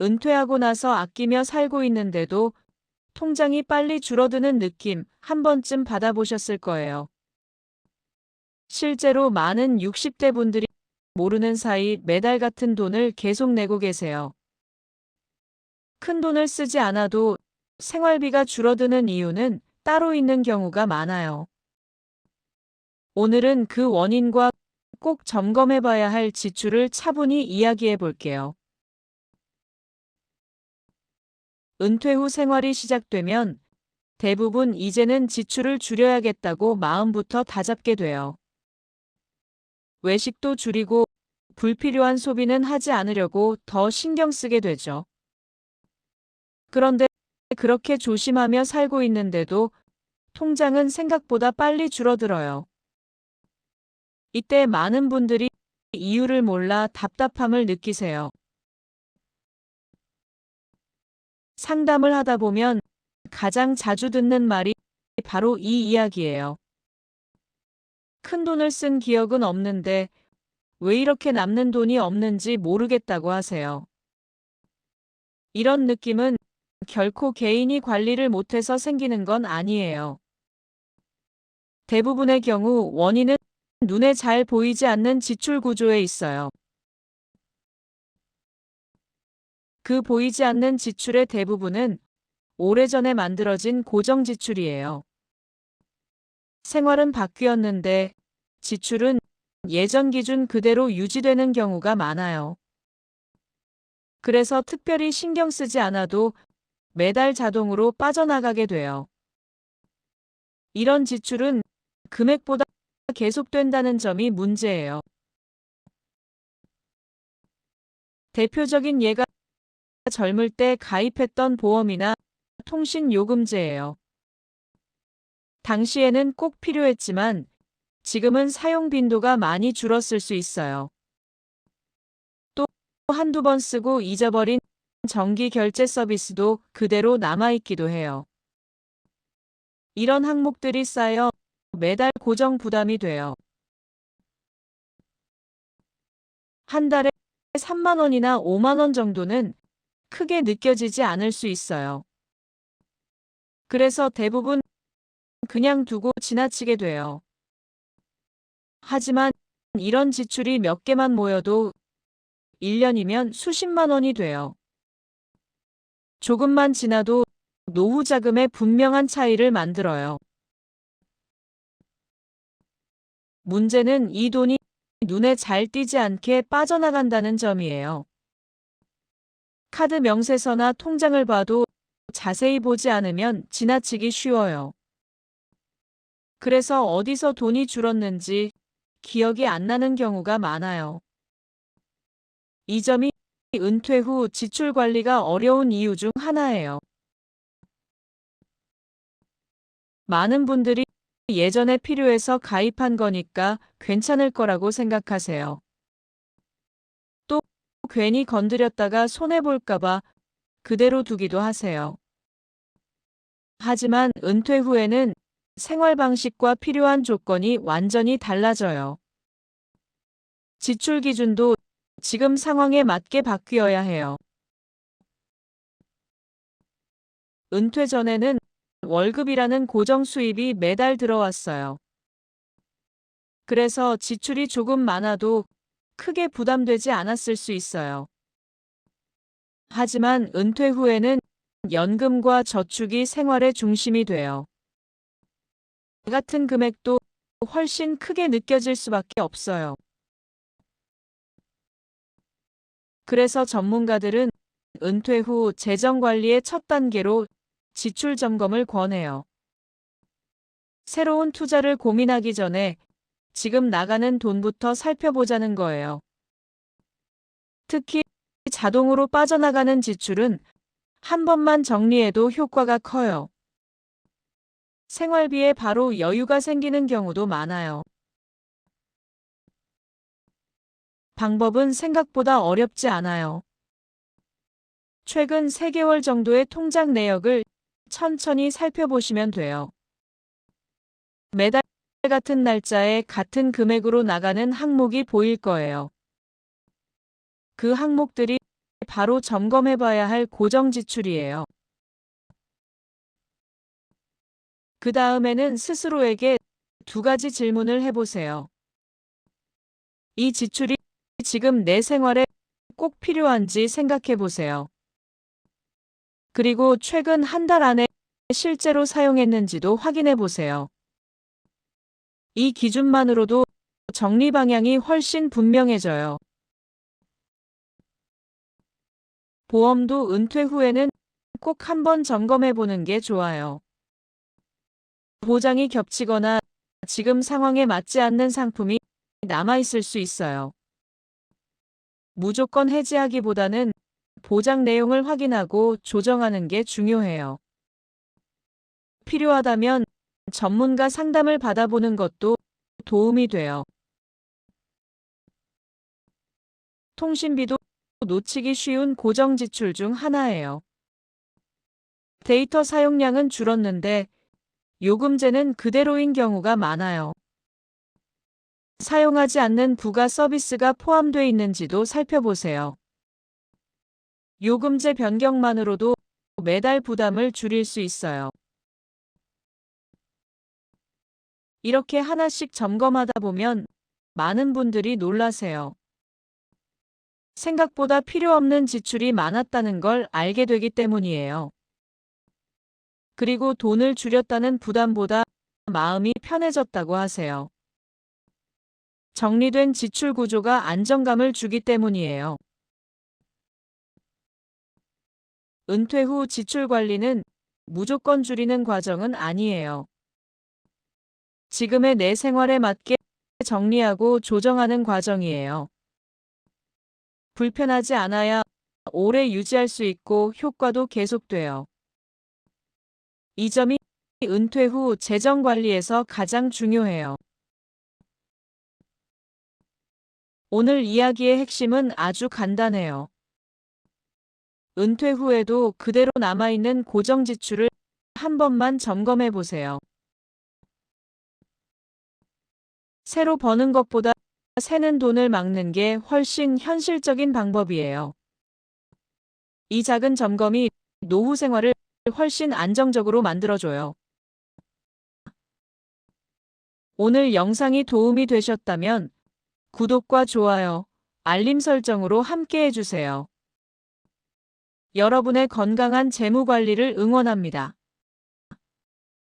은퇴하고 나서 아끼며 살고 있는데도 통장이 빨리 줄어드는 느낌 한 번쯤 받아보셨을 거예요. 실제로 많은 60대 분들이 모르는 사이 매달 같은 돈을 계속 내고 계세요. 큰 돈을 쓰지 않아도 생활비가 줄어드는 이유는 따로 있는 경우가 많아요. 오늘은 그 원인과 꼭 점검해 봐야 할 지출을 차분히 이야기해 볼게요. 은퇴 후 생활이 시작되면 대부분 이제는 지출을 줄여야겠다고 마음부터 다잡게 돼요. 외식도 줄이고 불필요한 소비는 하지 않으려고 더 신경 쓰게 되죠. 그런데 그렇게 조심하며 살고 있는데도 통장은 생각보다 빨리 줄어들어요. 이때 많은 분들이 이유를 몰라 답답함을 느끼세요. 상담을 하다 보면 가장 자주 듣는 말이 바로 이 이야기예요. 큰 돈을 쓴 기억은 없는데 왜 이렇게 남는 돈이 없는지 모르겠다고 하세요. 이런 느낌은 결코 개인이 관리를 못해서 생기는 건 아니에요. 대부분의 경우 원인은 눈에 잘 보이지 않는 지출 구조에 있어요. 그 보이지 않는 지출의 대부분은 오래전에 만들어진 고정 지출이에요. 생활은 바뀌었는데 지출은 예전 기준 그대로 유지되는 경우가 많아요. 그래서 특별히 신경 쓰지 않아도 매달 자동으로 빠져나가게 돼요. 이런 지출은 금액보다 계속된다는 점이 문제예요. 대표적인 예가 젊을 때 가입했던 보험이나 통신요금제예요. 당시에는 꼭 필요했지만 지금은 사용 빈도가 많이 줄었을 수 있어요. 또 한두 번 쓰고 잊어버린 정기 결제 서비스도 그대로 남아있기도 해요. 이런 항목들이 쌓여 매달 고정 부담이 돼요. 한 달에 3만 원이나 5만 원 정도는 크게 느껴지지 않을 수 있어요. 그래서 대부분 그냥 두고 지나치게 돼요. 하지만 이런 지출이 몇 개만 모여도 1년이면 수십만 원이 돼요. 조금만 지나도 노후 자금에 분명한 차이를 만들어요. 문제는 이 돈이 눈에 잘 띄지 않게 빠져나간다는 점이에요. 카드 명세서나 통장을 봐도 자세히 보지 않으면 지나치기 쉬워요. 그래서 어디서 돈이 줄었는지 기억이 안 나는 경우가 많아요. 이 점이 은퇴 후 지출 관리가 어려운 이유 중 하나예요. 많은 분들이 예전에 필요해서 가입한 거니까 괜찮을 거라고 생각하세요. 또 괜히 건드렸다가 손해볼까봐 그대로 두기도 하세요. 하지만 은퇴 후에는 생활 방식과 필요한 조건이 완전히 달라져요. 지출 기준도 지금 상황에 맞게 바뀌어야 해요. 은퇴 전에는 월급이라는 고정 수입이 매달 들어왔어요. 그래서 지출이 조금 많아도 크게 부담되지 않았을 수 있어요. 하지만 은퇴 후에는 연금과 저축이 생활의 중심이 돼요. 같은 금액도 훨씬 크게 느껴질 수밖에 없어요. 그래서 전문가들은 은퇴 후 재정 관리의 첫 단계로 지출 점검을 권해요. 새로운 투자를 고민하기 전에 지금 나가는 돈부터 살펴보자는 거예요. 특히 자동으로 빠져나가는 지출은 한 번만 정리해도 효과가 커요. 생활비에 바로 여유가 생기는 경우도 많아요. 방법은 생각보다 어렵지 않아요. 최근 3개월 정도의 통장 내역을 천천히 살펴보시면 돼요. 매달 같은 날짜에 같은 금액으로 나가는 항목이 보일 거예요. 그 항목들이 바로 점검해봐야 할 고정 지출이에요. 그 다음에는 스스로에게 두 가지 질문을 해보세요. 이 지출이 지금 내 생활에 꼭 필요한지 생각해보세요. 그리고 최근 한 달 안에 실제로 사용했는지도 확인해보세요. 이 기준만으로도 정리 방향이 훨씬 분명해져요. 보험도 은퇴 후에는 꼭 한번 점검해보는 게 좋아요. 보장이 겹치거나 지금 상황에 맞지 않는 상품이 남아있을 수 있어요. 무조건 해지하기보다는 보장 내용을 확인하고 조정하는 게 중요해요. 필요하다면 전문가 상담을 받아보는 것도 도움이 돼요. 통신비도 놓치기 쉬운 고정 지출 중 하나예요. 데이터 사용량은 줄었는데 요금제는 그대로인 경우가 많아요. 사용하지 않는 부가 서비스가 포함되어 있는지도 살펴보세요. 요금제 변경만으로도 매달 부담을 줄일 수 있어요. 이렇게 하나씩 점검하다 보면 많은 분들이 놀라세요. 생각보다 필요 없는 지출이 많았다는 걸 알게 되기 때문이에요. 그리고 돈을 줄였다는 부담보다 마음이 편해졌다고 하세요. 정리된 지출 구조가 안정감을 주기 때문이에요. 은퇴 후 지출 관리는 무조건 줄이는 과정은 아니에요. 지금의 내 생활에 맞게 정리하고 조정하는 과정이에요. 불편하지 않아야 오래 유지할 수 있고 효과도 계속돼요. 이 점이 은퇴 후 재정 관리에서 가장 중요해요. 오늘 이야기의 핵심은 아주 간단해요. 은퇴 후에도 그대로 남아있는 고정 지출을 한 번만 점검해 보세요. 새로 버는 것보다 새는 돈을 막는 게 훨씬 현실적인 방법이에요. 이 작은 점검이 노후 생활을 훨씬 안정적으로 만들어줘요. 오늘 영상이 도움이 되셨다면 구독과 좋아요, 알림 설정으로 함께 해주세요. 여러분의 건강한 재무 관리를 응원합니다.